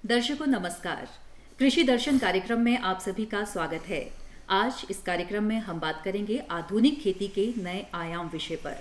दर्शकों नमस्कार। कृषि दर्शन कार्यक्रम में आप सभी का स्वागत है। आज इस कार्यक्रम में हम बात करेंगे आधुनिक खेती के नए आयाम विषय पर।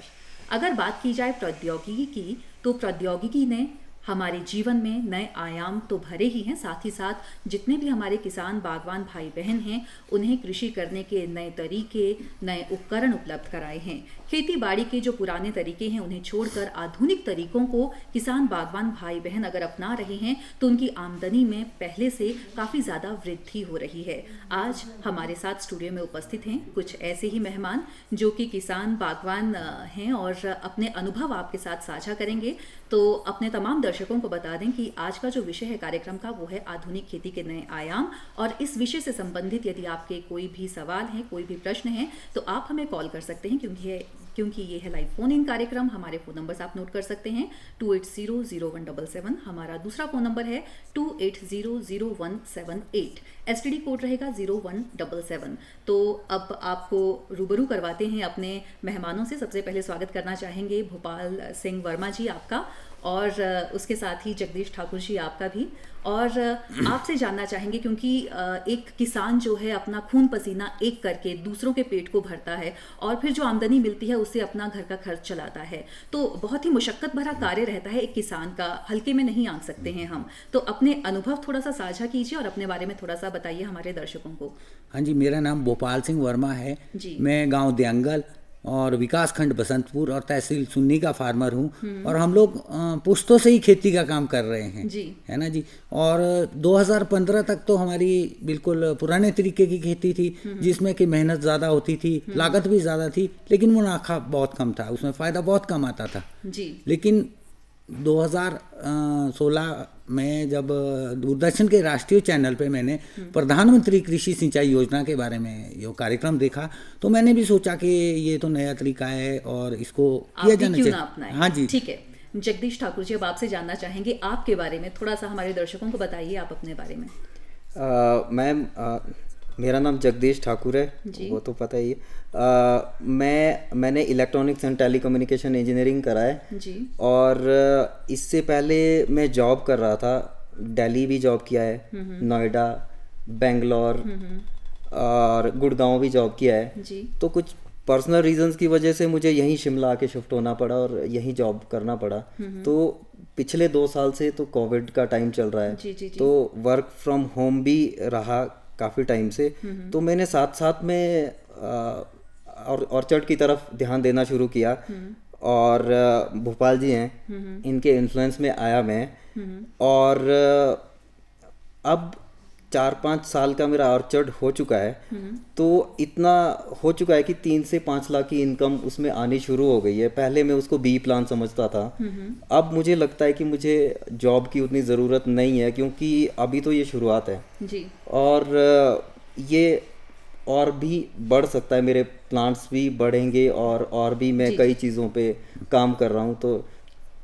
अगर बात की जाए प्रौद्योगिकी की, तो प्रौद्योगिकी ने हमारे जीवन में नए आयाम तो भरे ही हैं, साथ ही साथ जितने भी हमारे किसान बागवान भाई बहन हैं उन्हें कृषि करने के नए तरीके, नए उपकरण उपलब्ध कराए हैं। खेती बाड़ी के जो पुराने तरीके हैं उन्हें छोड़कर आधुनिक तरीकों को किसान बागवान भाई बहन अगर अपना रहे हैं तो उनकी आमदनी में पहले से काफ़ी ज़्यादा वृद्धि हो रही है। आज हमारे साथ स्टूडियो में उपस्थित हैं कुछ ऐसे ही मेहमान जो कि किसान बागवान हैं और अपने अनुभव आपके साथ साझा करेंगे। तो अपने तमाम दर्शकों को बता दें कि आज का जो विषय है कार्यक्रम का वो है आधुनिक खेती के नए आयाम, और इस विषय से संबंधित यदि आपके कोई भी सवाल हैं, कोई भी प्रश्न है तो आप हमें कॉल कर सकते हैं, क्योंकि ये है लाइव फोन इन कार्यक्रम। हमारे फ़ोन नंबर्स आप नोट कर सकते हैं 28000177, हमारा दूसरा फ़ोन नंबर है 28000178, एसटीडी कोड रहेगा 0177। तो अब आपको रूबरू करवाते हैं अपने मेहमानों से। सबसे पहले स्वागत करना चाहेंगे भोपाल सिंह वर्मा जी आपका, और उसके साथ ही जगदीश ठाकुर जी आपका भी। और आपसे जानना चाहेंगे, क्योंकि एक किसान जो है अपना खून पसीना एक करके दूसरों के पेट को भरता है और फिर जो आमदनी मिलती है उससे अपना घर का खर्च चलाता है, तो बहुत ही मुशक्कत भरा कार्य रहता है एक किसान का, हल्के में नहीं आंक सकते हैं हम। तो अपने अनुभव थोड़ा सा साझा कीजिए और अपने बारे में थोड़ा सा बताइए हमारे दर्शकों को। हाँ जी, मेरा नाम भोपाल सिंह वर्मा है जी। मैं गांव दयांगल और विकास खंड बसंतपुर और तहसील सुन्नी का फार्मर हूँ। और हम लोग पुश्तों से ही खेती का काम कर रहे हैं जी। है ना जी। और 2015 तक तो हमारी बिल्कुल पुराने तरीके की खेती थी, जिसमें कि मेहनत ज़्यादा होती थी, लागत भी ज़्यादा थी, लेकिन मुनाफा बहुत कम था, उसमें फ़ायदा बहुत कम आता था जी। लेकिन 2016 में जब दूरदर्शन के राष्ट्रीय चैनल पे मैंने प्रधानमंत्री कृषि सिंचाई योजना के बारे में ये कार्यक्रम देखा, तो मैंने भी सोचा कि ये तो नया तरीका है और इसको किया जाना चाहिए। हाँ जी, ठीक है। जगदीश ठाकुर जी, अब आपसे जानना चाहेंगे आपके बारे में, थोड़ा सा हमारे दर्शकों को बताइए आप अपने बारे में। मैम, मेरा नाम जगदीश ठाकुर है, वो तो पता ही है। मैंने इलेक्ट्रॉनिक्स एंड टेलीकम्युनिकेशन इंजीनियरिंग करा है जी। और इससे पहले मैं जॉब कर रहा था, दिल्ली भी जॉब किया है, नोएडा, बेंगलोर और गुड़गांव भी जॉब किया है जी। तो कुछ पर्सनल रीजंस की वजह से मुझे यहीं शिमला आके शिफ्ट होना पड़ा और यहीं जॉब करना पड़ा। तो पिछले 2 साल से तो कोविड का टाइम चल रहा है जी। तो वर्क फ्रॉम होम भी रहा काफ़ी टाइम से, तो मैंने साथ साथ में और ऑर्चर्ड की तरफ ध्यान देना शुरू किया। और भोपाल जी हैं, इनके इन्फ्लुएंस में आया मैं, और अब 4-5 साल का मेरा ऑर्चर्ड हो चुका है। तो इतना हो चुका है कि 3 से 5 लाख की इनकम उसमें आनी शुरू हो गई है। पहले मैं उसको बी प्लान समझता था, अब मुझे लगता है कि मुझे जॉब की उतनी ज़रूरत नहीं है, क्योंकि अभी तो ये शुरुआत है जी। और ये और भी बढ़ सकता है, मेरे प्लान्स भी बढ़ेंगे और भी मैं कई चीज़ों पे काम कर रहा हूँ। तो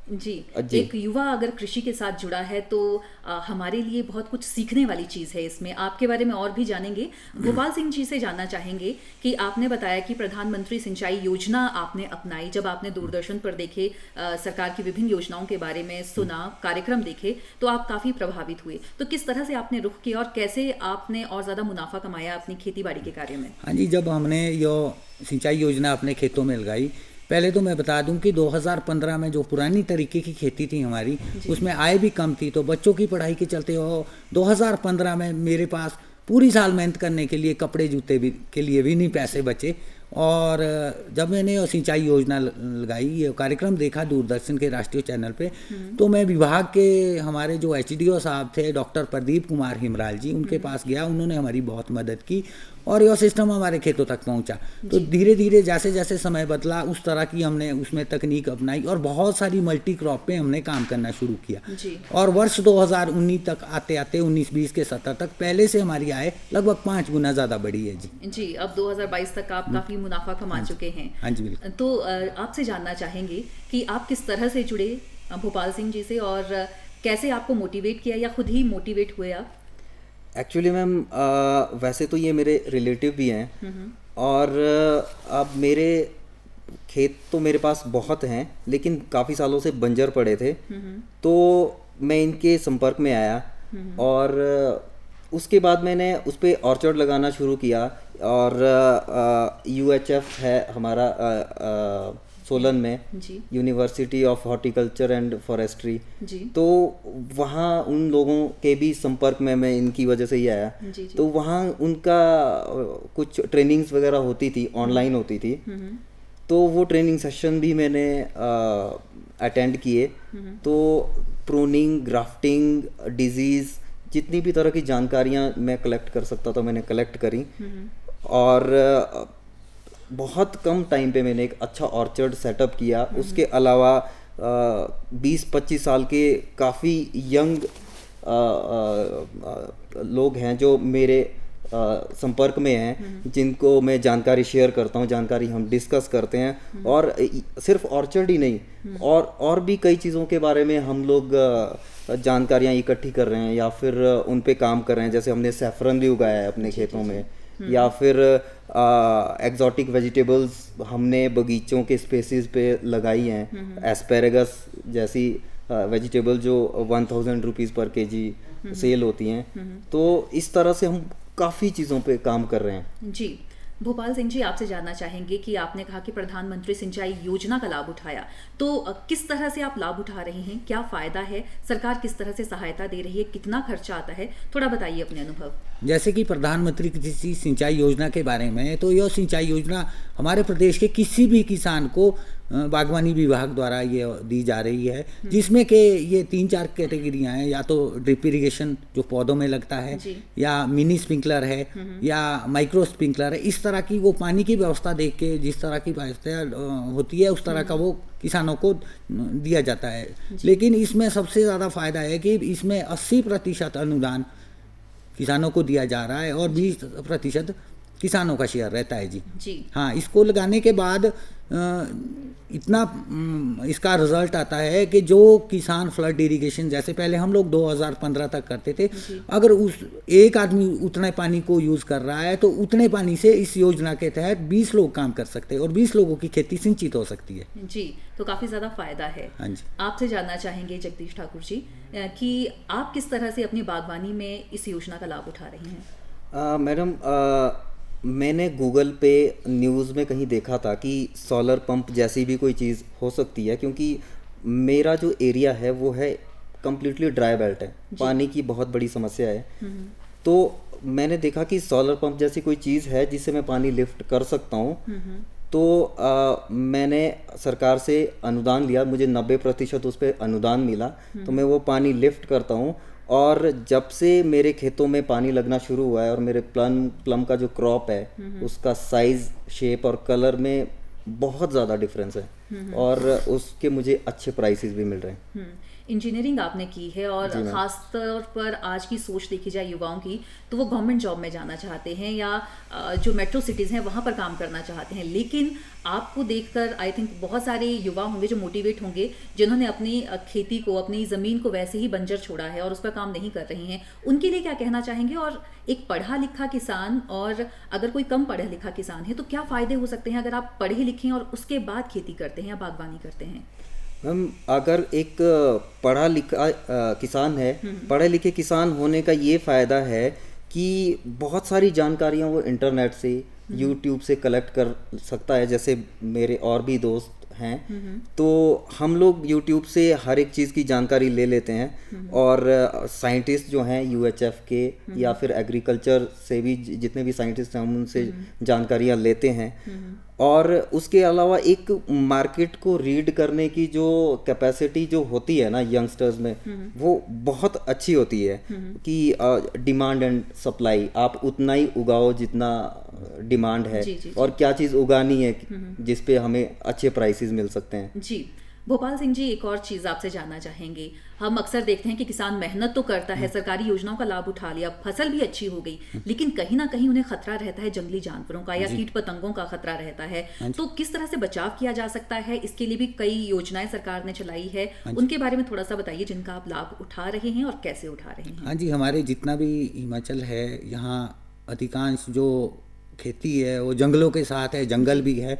जी, एक युवा अगर कृषि के साथ जुड़ा है तो हमारे लिए बहुत कुछ सीखने वाली चीज़ है। इसमें आपके बारे में और भी जानेंगे। गोपाल सिंह जी से जानना चाहेंगे कि आपने बताया कि प्रधानमंत्री सिंचाई योजना आपने अपनाई, जब आपने दूरदर्शन पर देखे, सरकार की विभिन्न योजनाओं के बारे में सुना, कार्यक्रम देखे, तो आप काफ़ी प्रभावित हुए। तो किस तरह से आपने रुख किया और कैसे आपने और ज़्यादा मुनाफा कमाया अपनी खेती बाड़ी के कार्य में? हाँ जी, जब हमने ये सिंचाई योजना अपने खेतों में लगाई, पहले तो मैं बता दूं कि 2015 में जो पुरानी तरीके की खेती थी हमारी, उसमें आय भी कम थी, तो बच्चों की पढ़ाई के चलते 2015 में मेरे पास पूरी साल मेहनत करने के लिए कपड़े जूते भी के लिए भी नहीं पैसे बचे। और जब मैंने सिंचाई योजना लगाई, ये कार्यक्रम देखा दूरदर्शन के राष्ट्रीय चैनल पे, तो मैं विभाग के हमारे जो एचडीओ साहब थे डॉक्टर प्रदीप कुमार हिमराल जी, उनके पास गया। उन्होंने हमारी बहुत मदद की और यह सिस्टम हमारे खेतों तक पहुंचा। तो धीरे धीरे जैसे जैसे समय बदला उस तरह की हमने उसमें तकनीक अपनाई और बहुत सारी मल्टी क्रॉप पे हमने काम करना शुरू किया जी। और वर्ष 2019 तक आते आते 19-20 के 70 तक पहले से हमारी आय लगभग 5 गुना ज़्यादा बढ़ी है जी। जी, अब 2022 तक आप काफ़ी मुनाफा कमा चुके हैं। हाँ जी, बिल्कुल। तो आपसे जानना चाहेंगे कि आप किस तरह से जुड़े भोपाल सिंह जी से, और कैसे आपको मोटिवेट किया या खुद ही मोटिवेट हुए आप? एक्चुअली मैम, वैसे तो ये मेरे रिलेटिव भी हैं, और अब मेरे खेत तो मेरे पास बहुत हैं, लेकिन काफ़ी सालों से बंजर पड़े थे। तो मैं इनके संपर्क में आया और उसके बाद मैंने उस पर ऑर्चर्ड लगाना शुरू किया। और UHF है हमारा सोलन में, university of horticulture and forestry, तो वहाँ उन लोगों के भी संपर्क में मैं इनकी वजह से ही आया। तो वहाँ उनका कुछ ट्रेनिंग्स वगैरह होती थी, ऑनलाइन होती थी, तो वो ट्रेनिंग सेशन भी मैंने अटेंड किए। तो प्रूनिंग, ग्राफ्टिंग, डिजीज़, जितनी भी तरह की जानकारियाँ मैं कलेक्ट कर सकता था मैंने कलेक्ट करी। और बहुत कम टाइम पे मैंने एक अच्छा ऑर्चर्ड सेटअप किया। उसके अलावा 20-25 साल के काफ़ी यंग लोग हैं जो मेरे संपर्क में हैं, जिनको मैं जानकारी शेयर करता हूँ, जानकारी हम डिस्कस करते हैं। और सिर्फ ऑर्चर्ड ही नहीं, और भी कई चीज़ों के बारे में हम लोग जानकारियाँ इकट्ठी कर रहे हैं या फिर उन पे काम कर रहे हैं। जैसे हमने सैफरन भी उगाया है अपने खेतों में, या फिर एग्जॉटिक वेजिटेबल्स हमने बगीचों के स्पेसिस पे लगाई हैं। एस्पेरेगस जैसी वेजिटेबल जो 1000 रुपीज़ पर केजी सेल होती हैं। तो इस तरह से हम काफ़ी चीज़ों पे काम कर रहे हैं। जी, भोपाल सिंह जी, आपसे जानना चाहेंगे कि आपने कहा कि प्रधानमंत्री सिंचाई योजना का लाभ उठाया, तो किस तरह से आप लाभ उठा रहे हैं, क्या फ़ायदा है, सरकार किस तरह से सहायता दे रही है, कितना खर्चा आता है, थोड़ा बताइए अपने अनुभव। जैसे कि प्रधानमंत्री कृषि सिंचाई योजना के बारे में, तो यह सिंचाई योजना हमारे प्रदेश के किसी भी किसान को बागवानी विभाग द्वारा ये दी जा रही है, जिसमें कि ये 3-4 कैटेगरियाँ हैं। या तो ड्रिप इरिगेशन जो पौधों में लगता है, या मिनी स्प्रिंकलर है, या माइक्रो स्प्रिंकलर है। इस तरह की वो पानी की व्यवस्था देख के जिस तरह की व्यवस्था होती है उस तरह का वो किसानों को दिया जाता है। लेकिन इसमें सबसे ज़्यादा फायदा है कि इसमें 80% अनुदान किसानों को दिया जा रहा है और 20% किसानों का शेयर रहता है। जी हाँ, इसको लगाने के बाद इतना इसका रिजल्ट आता है कि जो किसान फ्लड इरिगेशन, जैसे पहले हम लोग 2015 तक करते थे, अगर उस एक आदमी उतने पानी को यूज़ कर रहा है तो उतने पानी से इस योजना के तहत 20 लोग काम कर सकते हैं और 20 लोगों की खेती सिंचित हो सकती है। जी, तो काफ़ी ज़्यादा फायदा है। हाँ जी, आपसे जानना चाहेंगे जगदीश ठाकुर जी कि आप किस तरह से अपनी बागवानी में इस योजना का लाभ उठा रहे हैं। मैडम, मैंने गूगल पे न्यूज़ में कहीं देखा था कि सोलर पंप जैसी भी कोई चीज़ हो सकती है, क्योंकि मेरा जो एरिया है वो है कम्प्लीटली ड्राई बेल्ट है, पानी की बहुत बड़ी समस्या है। तो मैंने देखा कि सोलर पंप जैसी कोई चीज़ है जिससे मैं पानी लिफ्ट कर सकता हूँ। तो मैंने सरकार से अनुदान लिया, मुझे 90% उस पर अनुदान मिला, तो मैं वो पानी लिफ्ट करता हूँ। और जब से मेरे खेतों में पानी लगना शुरू हुआ है और मेरे प्लम का जो क्रॉप है उसका साइज, शेप और कलर में बहुत ज़्यादा डिफरेंस है और उसके मुझे अच्छे प्राइसेस भी मिल रहे हैं। इंजीनियरिंग आपने की है और ख़ास तौर पर आज की सोच देखी जाए युवाओं की, तो वो गवर्नमेंट जॉब में जाना चाहते हैं या जो मेट्रो सिटीज़ हैं वहाँ पर काम करना चाहते हैं। लेकिन आपको देखकर आई थिंक बहुत सारे युवा होंगे जो मोटिवेट होंगे, जिन्होंने अपनी खेती को, अपनी ज़मीन को वैसे ही बंजर छोड़ा है और उस पर काम नहीं कर रहे हैं। उनके लिए क्या कहना चाहेंगे? और एक पढ़ा लिखा किसान और अगर कोई कम पढ़ा लिखा किसान है तो क्या फ़ायदे हो सकते हैं अगर आप पढ़े लिखें और उसके बाद खेती करते हैं या बागवानी करते हैं? मैम, अगर एक पढ़ा लिखा किसान है, पढ़े लिखे किसान होने का ये फ़ायदा है कि बहुत सारी जानकारियाँ वो इंटरनेट से, यूट्यूब से कलेक्ट कर सकता है। जैसे मेरे और भी दोस्त हैं, तो हम लोग यूट्यूब से हर एक चीज़ की जानकारी ले लेते हैं। और साइंटिस्ट जो हैं UHF के या फिर एग्रीकल्चर से भी जितने भी साइंटिस्ट हैं हम उनसे जानकारियाँ लेते हैं। और उसके अलावा एक मार्केट को रीड करने की जो कैपेसिटी जो होती है ना यंगस्टर्स में, वो बहुत अच्छी होती है कि डिमांड एंड सप्लाई, आप उतना ही उगाओ जितना डिमांड है। जी। और क्या चीज़ उगानी है जिस पे हमें अच्छे प्राइसेस मिल सकते हैं। जी, भोपाल सिंह जी, एक और चीज़ आपसे जानना चाहेंगे। हम अक्सर देखते हैं कि किसान मेहनत तो करता है, सरकारी योजनाओं का लाभ उठा लिया, फसल भी अच्छी हो गई, लेकिन कहीं ना कहीं उन्हें खतरा रहता है जंगली जानवरों का या कीट पतंगों का खतरा रहता है। तो किस तरह से बचाव किया जा सकता है? इसके लिए भी कई योजनाएं सरकार ने चलाई है, उनके बारे में थोड़ा सा बताइए जिनका आप लाभ उठा रहे हैं और कैसे उठा रहे हैं। हाँ जी, हमारे जितना भी हिमाचल है, यहाँ अधिकांश जो खेती है वो जंगलों के साथ है, जंगल भी है।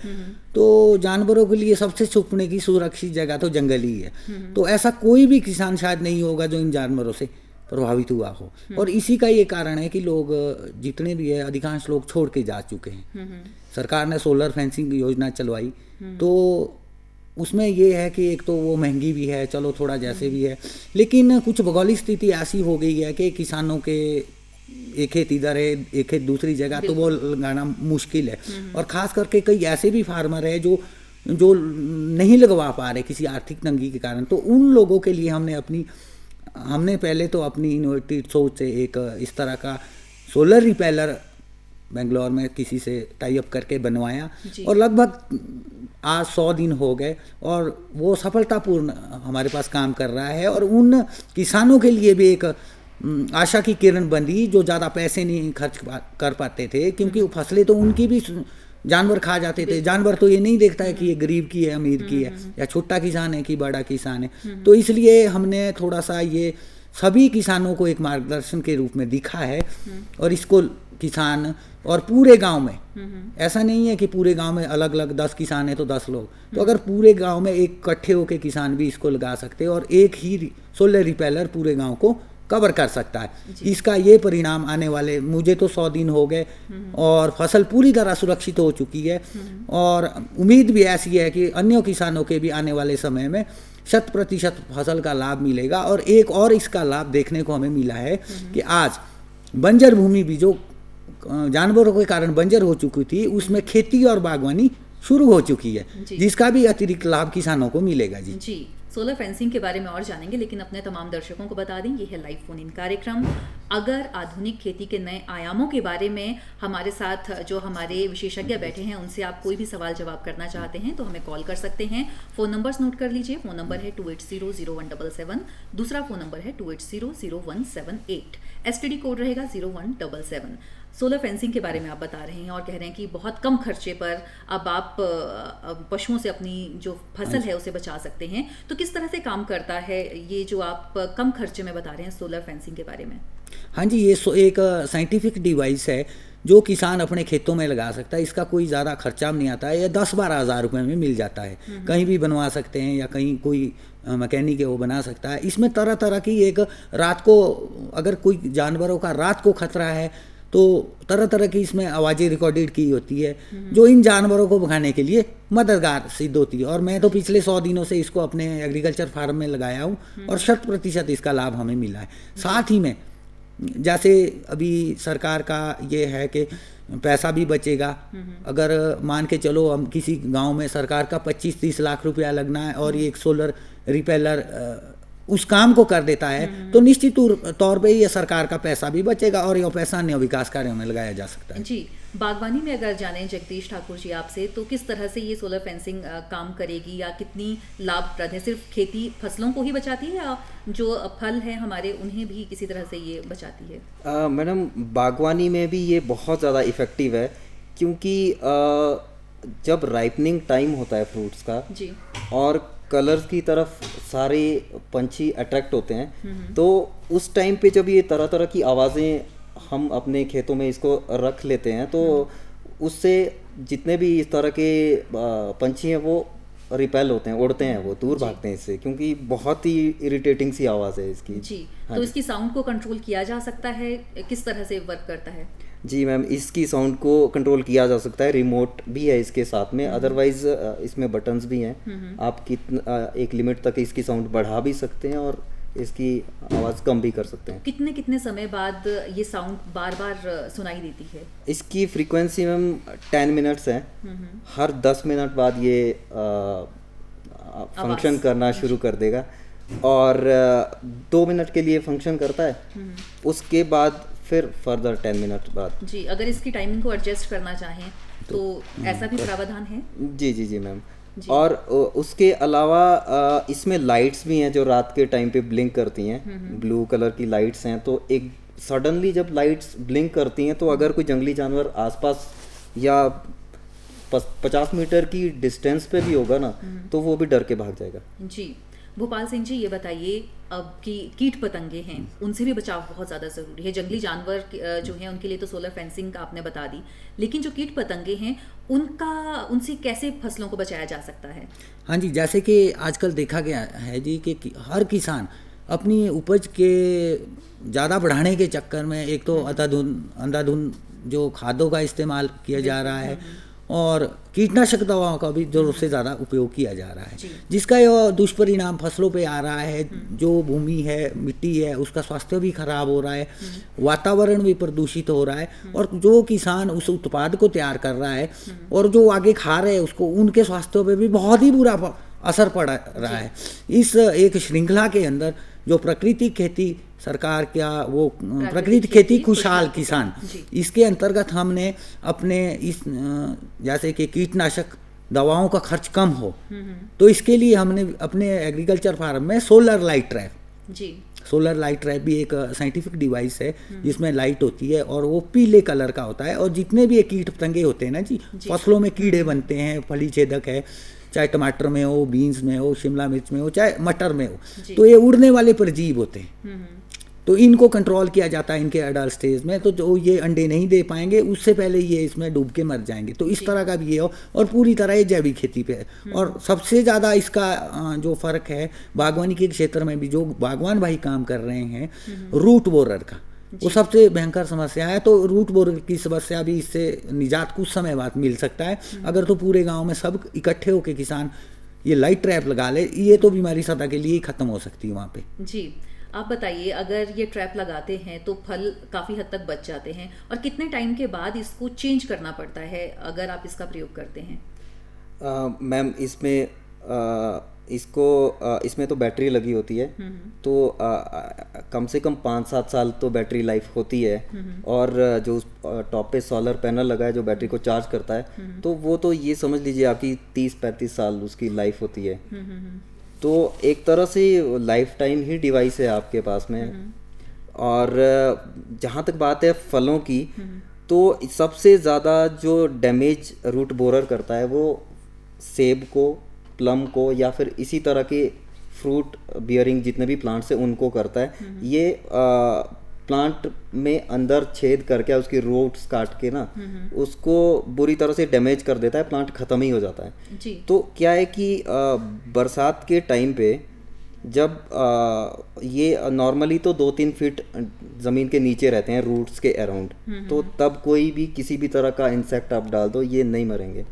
तो जानवरों के लिए सबसे छुपने की सुरक्षित जगह तो जंगल ही है। तो ऐसा कोई भी किसान शायद नहीं होगा जो इन जानवरों से प्रभावित हुआ हो। और इसी का ये कारण है कि लोग जितने भी है अधिकांश लोग छोड़ के जा चुके हैं। सरकार ने सोलर फेंसिंग योजना चलवाई, तो उसमें ये है कि एक तो वो महंगी भी है, चलो थोड़ा जैसे भी है, लेकिन कुछ भौगोलिक स्थिति ऐसी हो गई है कि किसानों के एक खेत इधर है एक खेत दूसरी जगह, तो वो लगाना मुश्किल है। और ख़ास करके कई ऐसे भी फार्मर है जो नहीं लगवा पा रहे किसी आर्थिक तंगी के कारण। तो उन लोगों के लिए हमने पहले तो अपनी इनोवेटिव सोच से एक इस तरह का सोलर रिपेलर बेंगलोर में किसी से टाई अप करके बनवाया, और लगभग आज 100 दिन हो गए और वो सफलतापूर्ण हमारे पास काम कर रहा है। और उन किसानों के लिए भी एक आशा की किरण बंदी जो ज़्यादा पैसे नहीं खर्च कर पाते थे, क्योंकि फसलें तो उनकी भी जानवर खा जाते थे। जानवर तो ये नहीं देखता है कि ये गरीब की है अमीर की है, या छोटा किसान है कि बड़ा किसान है। तो इसलिए हमने थोड़ा सा ये सभी किसानों को एक मार्गदर्शन के रूप में दिखा है। और इसको किसान और पूरे गांव में, ऐसा नहीं है कि पूरे गांव में अलग अलग 10 किसान है तो 10 लोग, तो अगर पूरे गांव में एक इकट्ठे होकर किसान भी इसको लगा सकते हैं और एक ही सोलर रिपेलर पूरे गांव को कवर कर सकता है। इसका ये परिणाम आने वाले, मुझे तो 100 दिन हो गए और फसल पूरी तरह सुरक्षित हो चुकी है। और उम्मीद भी ऐसी है कि अन्य किसानों के भी आने वाले समय में 100% फसल का लाभ मिलेगा। और एक और इसका लाभ देखने को हमें मिला है कि आज बंजर भूमि भी जो जानवरों के कारण बंजर हो चुकी थी, उसमें खेती और बागवानी शुरू हो चुकी है, जिसका भी अतिरिक्त लाभ किसानों को मिलेगा। जी सोलर फेंसिंग के बारे में और जानेंगे, लेकिन अपने तमाम दर्शकों को बता दें ये है लाइव फोन इन कार्यक्रम। अगर आधुनिक खेती के नए आयामों के बारे में हमारे साथ जो हमारे विशेषज्ञ बैठे हैं उनसे आप कोई भी सवाल जवाब करना चाहते हैं तो हमें कॉल कर सकते हैं। फ़ोन नंबर्स नोट कर लीजिए। फ़ोन नंबर है 28000177, दूसरा फ़ोन नंबर है 28000178, STD कोड रहेगा 0177। सोलर फेंसिंग के बारे में आप बता रहे हैं और कह रहे हैं कि बहुत कम खर्चे पर अब आप पशुओं से अपनी जो फसल है उसे बचा सकते हैं। तो किस तरह से काम करता है ये जो आप कम खर्चे में बता रहे हैं सोलर फेंसिंग के बारे में? हाँ जी, ये एक साइंटिफिक डिवाइस है जो किसान अपने खेतों में लगा सकता है। इसका कोई ज़्यादा खर्चा नहीं आता है, यह 10-12 हज़ार रुपये में मिल जाता है। कहीं भी बनवा सकते हैं या कहीं कोई मैकेनिक है वो बना सकता है। इसमें तरह तरह की एक रात को अगर कोई जानवरों का रात को खतरा है तो तरह तरह की इसमें आवाज़ें रिकॉर्डेड की होती है जो इन जानवरों को भगाने के लिए मददगार सिद्ध होती है। और मैं तो पिछले 100 दिनों से इसको अपने एग्रीकल्चर फार्म में लगाया हूँ और 100% इसका लाभ हमें मिला है। साथ ही में जैसे अभी सरकार का ये है कि पैसा भी बचेगा। अगर मान के चलो हम किसी गांव में सरकार का 25-30 लाख रुपया लगना है और ये एक सोलर रिपेलर उस काम को कर देता है तो निश्चित तौर पे ये सरकार का पैसा भी बचेगा और यह पैसा अन्य विकास कार्यों में लगाया जा सकता है। जी बागवानी में अगर जाने जगदीश ठाकुर जी आपसे, तो किस तरह से ये सोलर फेंसिंग काम करेगी या कितनी लाभप्रद है? सिर्फ खेती फसलों को ही बचाती है या जो फल है हमारे उन्हें भी किसी तरह से ये बचाती है? मैडम बागवानी में भी ये बहुत ज़्यादा इफ़ेक्टिव है, क्योंकि जब राइपनिंग टाइम होता है फ्रूट्स का जी और कलर्स की तरफ सारे पंछी अट्रैक्ट होते हैं, तो उस टाइम पे जब ये तरह तरह की आवाज़ें हम अपने खेतों में इसको रख लेते हैं तो उससे जितने भी इस तरह के पंछी हैं वो रिपेल होते हैं, उड़ते हैं, वो दूर भागते हैं इससे, क्योंकि बहुत ही इरिटेटिंग सी आवाज़ है इसकी। जी तो इसकी साउंड को कंट्रोल किया जा सकता है, किस तरह से वर्क करता है? जी मैम, इसकी साउंड को कंट्रोल किया जा सकता है, रिमोट भी है इसके साथ में, अदरवाइज इसमें बटन्स भी हैं। आप कितना एक लिमिट तक इसकी साउंड बढ़ा भी सकते हैं और इसकी आवाज़ कम भी कर सकते हैं। कितने कितने समय बाद ये साउंड बार बार सुनाई देती है? इसकी फ्रीक्वेंसी मैम 10 मिनट्स है। हर 10 मिनट बाद ये फंक्शन करना शुरू कर देगा और 2 मिनट के लिए फंक्शन करता है, उसके बाद फिर फर्दर 10 मिनट बाद। जी अगर इसकी टाइमिंग को एडजस्ट करना चाहें तो ऐसा भी प्रावधान है? जी जी जी मैम। और उसके अलावा इसमें लाइट्स भी हैं जो रात के टाइम पे ब्लिंक करती हैं, ब्लू कलर की लाइट्स हैं। तो एक सडनली जब लाइट्स ब्लिंक करती हैं तो अगर कोई जंगली जानवर आसपास या 50 मीटर की डिस्टेंस पे भी होगा ना तो वो भी डर के भाग जाएगा। जी भोपाल सिंह जी ये बताइए, अब की कीट पतंगे हैं उनसे भी बचाव बहुत ज़्यादा ज़रूरी है। जंगली जानवर जो हैं उनके लिए तो सोलर फेंसिंग का आपने बता दी, लेकिन जो कीट पतंगे हैं उनसे कैसे फसलों को बचाया जा सकता है? हाँ जी, जैसे कि आजकल देखा गया है जी कि हर किसान अपनी उपज के ज़्यादा बढ़ाने के चक्कर में एक तो अंधाधुंध जो खादों का इस्तेमाल किया जा रहा है और कीटनाशक दवाओं का भी ज़रूरत से ज़्यादा उपयोग किया जा रहा है, जिसका यह दुष्परिणाम फसलों पे आ रहा है। जो भूमि है, मिट्टी है, उसका स्वास्थ्य भी खराब हो रहा है, वातावरण भी प्रदूषित हो रहा है, और जो किसान उस उत्पाद को तैयार कर रहा है और जो आगे खा रहे हैं उसको, उनके स्वास्थ्य पे भी बहुत ही बुरा असर पड़ रहा है। इस एक श्रृंखला के अंदर जो प्राकृतिक खेती सरकार क्या वो प्राकृतिक खेती खुशहाल किसान, इसके अंतर्गत हमने अपने इस जैसे कि कीटनाशक दवाओं का खर्च कम हो, तो इसके लिए हमने अपने एग्रीकल्चर फार्म में सोलर लाइट ट्रैप भी एक साइंटिफिक डिवाइस है जिसमें लाइट होती है और वो पीले कलर का होता है, और जितने भी ये कीट पतंगे होते हैं ना जी, फसलों में कीड़े बनते हैं, फली छेदक है, चाहे टमाटर में हो, बीन्स में हो, शिमला मिर्च में हो, चाहे मटर में हो, तो ये उड़ने वाले परजीव होते हैं। तो इनको कंट्रोल किया जाता है इनके अडल्ट स्टेज में, तो जो ये अंडे नहीं दे पाएंगे उससे पहले ये इसमें डूब के मर जाएंगे। तो इस तरह का भी ये हो, और पूरी तरह ये जैविक खेती पे है। और सबसे ज़्यादा इसका जो फ़र्क है बागवानी के क्षेत्र में भी, जो बागवान भाई काम कर रहे हैं, रूट बोरर का वो सबसे भयंकर समस्या है। तो रूट बोरर की समस्या भी इससे निजात कुछ समय बाद मिल सकता है अगर तो पूरे गाँव में सब इकट्ठे होकर किसान ये लाइट ट्रैप लगा ले, ये तो बीमारी सदा के लिए ही ख़त्म हो सकती है वहाँ पे। जी, आप बताइए, अगर ये ट्रैप लगाते हैं तो फल काफ़ी हद तक बच जाते हैं, और कितने टाइम के बाद इसको चेंज करना पड़ता है अगर आप इसका प्रयोग करते हैं? मैम इसमें तो बैटरी लगी होती है, तो कम से कम 5-7 साल तो बैटरी लाइफ होती है, और जो टॉप पे सोलर पैनल लगा है जो बैटरी को चार्ज करता है, तो वो तो ये समझ लीजिए आपकी 30-35 साल उसकी लाइफ होती है। तो एक तरह से लाइफ टाइम ही डिवाइस है आपके पास में। और जहाँ तक बात है फलों की, तो सबसे ज़्यादा जो डैमेज रूट बोरर करता है वो सेब को, प्लम को, या फिर इसी तरह के फ्रूट बियरिंग जितने भी प्लांट्स हैं उनको करता है। ये प्लांट में अंदर छेद करके उसकी रूट्स काट के ना उसको बुरी तरह से डैमेज कर देता है, प्लांट ख़त्म ही हो जाता है जी। तो क्या है कि बरसात के टाइम पे जब ये नॉर्मली तो 2-3 फीट ज़मीन के नीचे रहते हैं रूट्स के अराउंड, तो तब कोई भी किसी भी तरह का इंसेक्ट आप डाल दो ये नहीं मरेंगे।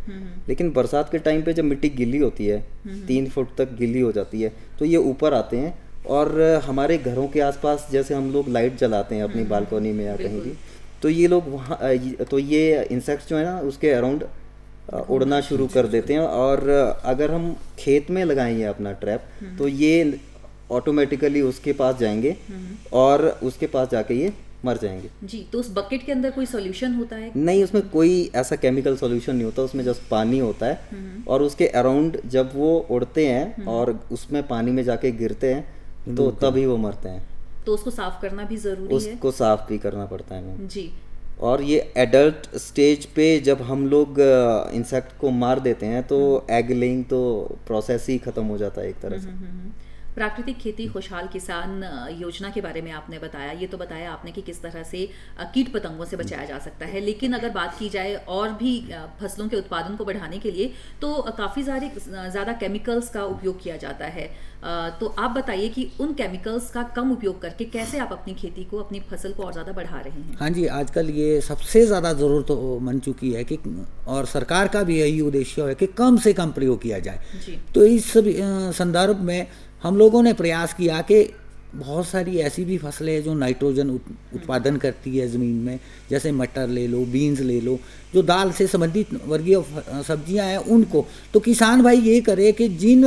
लेकिन बरसात के टाइम पे जब मिट्टी गीली होती है, 3 फुट तक गीली हो जाती है, तो ये ऊपर आते हैं और हमारे घरों के आसपास जैसे हम लोग लाइट जलाते हैं अपनी बालकनी में या कहीं भी, तो ये लोग वहाँ तो ये इंसेक्ट्स जो है ना उसके अराउंड उड़ना शुरू कर देते हैं। और अगर हम खेत में लगाएंगे अपना ट्रैप तो ये ऑटोमेटिकली उसके पास जाएंगे और उसके पास जाके ये मर जाएंगे जी। तो उस बकेट के अंदर कोई सॉल्यूशन होता है? नहीं, उसमें कोई ऐसा केमिकल सॉल्यूशन नहीं होता, उसमें जस्ट पानी होता है और उसके अराउंड जब वो उड़ते हैं और उसमें पानी में जाके गिरते हैं तो तभी वो मरते हैं। तो उसको साफ करना भी जरूरी है? उसको साफ भी करना पड़ता है मैम जी। और ये एडल्ट स्टेज पे जब हम लोग इंसेक्ट को मार देते हैं तो एग लेइंग तो प्रोसेस ही खत्म हो जाता है एक तरह से। प्राकृतिक खेती खुशहाल किसान योजना के बारे में आपने बताया, ये तो बताया आपने कि किस तरह से कीट पतंगों से बचाया जा सकता है, लेकिन अगर बात की जाए और भी फसलों के उत्पादन को बढ़ाने के लिए तो काफ़ी ज़्यादा केमिकल्स का उपयोग किया जाता है। तो आप बताइए कि उन केमिकल्स का कम उपयोग करके कैसे आप अपनी खेती को, अपनी फसल को और ज़्यादा बढ़ा रहे हैं? हाँ जी, आजकल ये सबसे ज़्यादा ज़रूरत बन चुकी है कि, और सरकार का भी यही उद्देश्य है कि कम से कम प्रयोग किया जाए जी। तो इस संदर्भ में हम लोगों ने प्रयास किया कि बहुत सारी ऐसी भी फसलें हैं जो नाइट्रोजन उत्पादन करती है ज़मीन में, जैसे मटर ले लो, बीन्स ले लो, जो दाल से संबंधित वर्गीय सब्जियां हैं उनको। तो किसान भाई ये करे कि जिन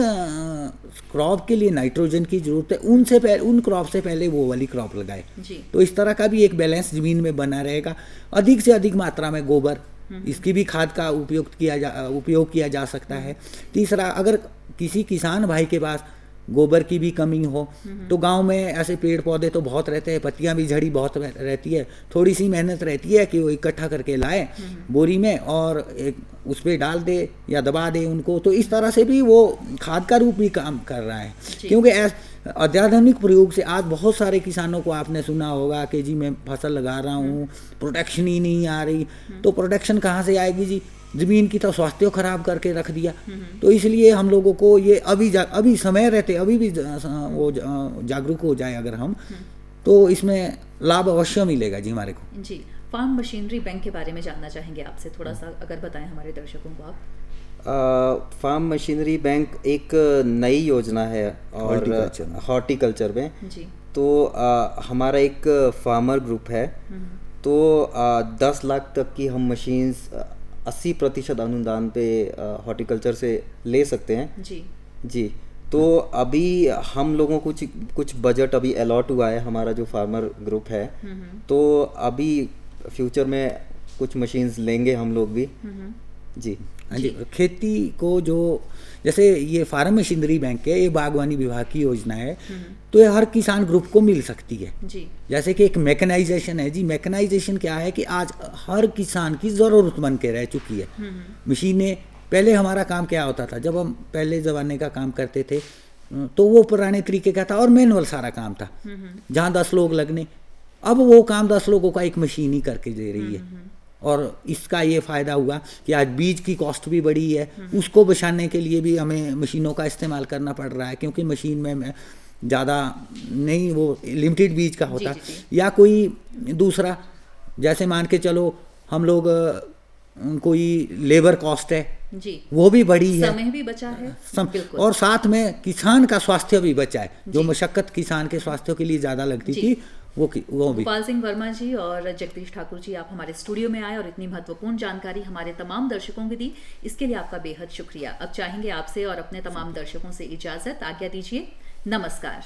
क्रॉप के लिए नाइट्रोजन की ज़रूरत है उन क्रॉप से पहले वो वाली क्रॉप लगाए जी। तो इस तरह का भी एक बैलेंस ज़मीन में बना रहेगा। अधिक से अधिक मात्रा में गोबर, इसकी भी खाद का उपयोग किया जा सकता है। तीसरा, अगर किसी किसान भाई के पास गोबर की भी कमी हो तो गांव में ऐसे पेड़ पौधे तो बहुत रहते हैं, पत्तियां भी झड़ी बहुत रहती है, थोड़ी सी मेहनत रहती है कि वो इकट्ठा करके लाए बोरी में और उस पर डाल दे या दबा दे उनको। तो इस तरह से भी वो खाद का रूप भी काम कर रहा है, क्योंकि अत्याधुनिक प्रयोग से आज बहुत सारे किसानों को आपने सुना होगा कि जी मैं फसल लगा रहा हूँ, प्रोटेक्शन ही नहीं आ रही। तो प्रोटेक्शन कहाँ से आएगी जी? ज़मीन की तो स्वास्थ्य खराब करके रख दिया। तो इसलिए हम लोगों को ये अभी समय रहते अभी भी वो जागरूक हो जाए अगर हम, तो इसमें लाभ अवश्य मिलेगा जी हमारे को। जी, फार्म मशीनरी बैंक के बारे में जानना चाहेंगे आपसे, थोड़ा सा अगर बताएं हमारे दर्शकों को आप। फार्म मशीनरी बैंक एक नई योजना है और हॉर्टिकल्चर में जी। तो हमारा एक फार्मर ग्रुप है, तो 10 लाख तक की हम मशीन्स 80% अनुदान पे हॉर्टिकल्चर से ले सकते हैं जी। जी। तो अभी हम लोगों को कुछ बजट अभी अलॉट हुआ है, हमारा जो फार्मर ग्रुप है, तो अभी फ्यूचर में कुछ मशीन्स लेंगे हम लोग भी जी। हाँ जी, खेती को जो जैसे ये फार्म मशीनरी बैंक है, ये बागवानी विभाग की योजना है, तो ये हर किसान ग्रुप को मिल सकती है जी। जैसे कि एक मैकेनाइजेशन है जी। मैकेनाइजेशन क्या है कि आज हर किसान की ज़रूरत बन के रह चुकी है मशीनें। पहले हमारा काम क्या होता था, जब हम पहले ज़माने का काम करते थे तो वो पुराने तरीके का था और मैनुअल सारा काम था, जहाँ 10 लोग लगने। अब वो काम 10 लोगों का एक मशीन ही करके दे रही है। और इसका ये फ़ायदा हुआ कि आज बीज की कॉस्ट भी बढ़ी है, उसको बचाने के लिए भी हमें मशीनों का इस्तेमाल करना पड़ रहा है, क्योंकि मशीन में ज़्यादा नहीं, वो लिमिटेड बीज का होता। जी। या कोई दूसरा, जैसे मान के चलो हम लोग कोई लेबर कॉस्ट है जी, वो भी बढ़ी है, समय भी बचा है और साथ में किसान का स्वास्थ्य भी बचा है। जो मशक्कत किसान के स्वास्थ्य के लिए ज़्यादा लगती थी वो भी। गोपाल सिंह वर्मा जी और जगदीश ठाकुर जी, आप हमारे स्टूडियो में आए और इतनी महत्वपूर्ण जानकारी हमारे तमाम दर्शकों को दी, इसके लिए आपका बेहद शुक्रिया। अब चाहेंगे आपसे और अपने तमाम दर्शकों से इजाजत, आज्ञा दीजिए, नमस्कार।